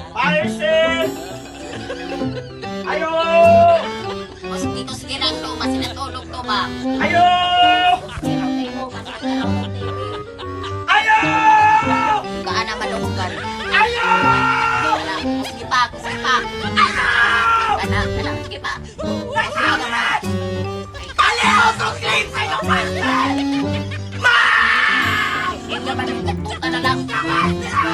Parisin! Ayo! O dito sige lang to, masinatulog to ba? Ayo! Sirang TV, masinatulog ng TV. Ayo! Kaan na malunggan. Ayo! Wala, sige pa, sige pa. Kana, sige pa. Nasakit! Paliho kong clean sa'yo, Master! Ma! Hindi ka ba nagtagputan na lang? Master!